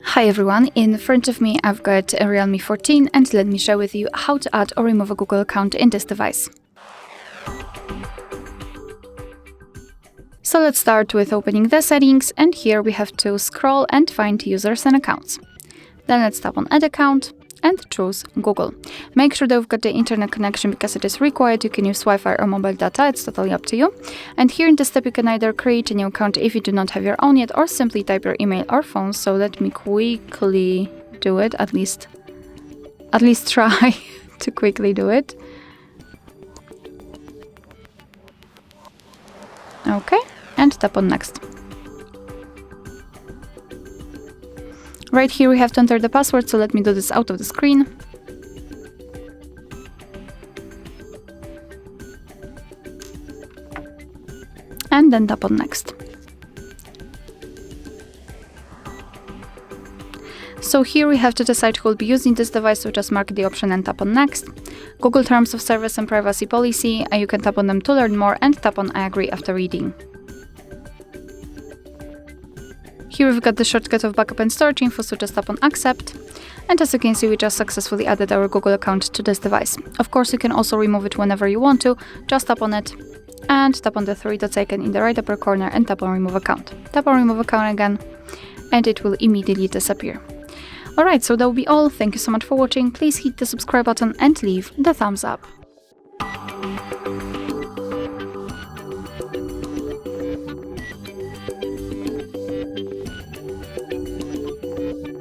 Hi everyone, in front of me I've got a Realme 14 and let me share with you how to add or remove a Google account in this device. So let's start with opening the settings, and here we have to scroll and find users and accounts. Then let's tap on add account and choose Google. Make sure that you've got the internet connection because it is required. You can use Wi-Fi or mobile data, it's totally up to you. And here in this step you can either create a new account if you do not have your own yet, or simply type your email or phone. So let me quickly do it, at least try to quickly do it. Okay, and tap on next. Right here we have to enter the password, so let me do this out of the screen. And then tap on next. So here we have to decide who will be using this device, so just mark the option and tap on next. Google Terms of Service and Privacy Policy, you can tap on them to learn more and tap on I agree after reading. Here we've got the shortcut of backup and storage info, so just tap on accept. And as you can see, we just successfully added our Google account to this device. Of course, you can also remove it whenever you want to. Just tap on it and tap on the three dots icon in the right upper corner and tap on remove account. Tap on remove account again and it will immediately disappear. Alright, so that will be all. Thank you so much for watching. Please hit the subscribe button and leave the thumbs up.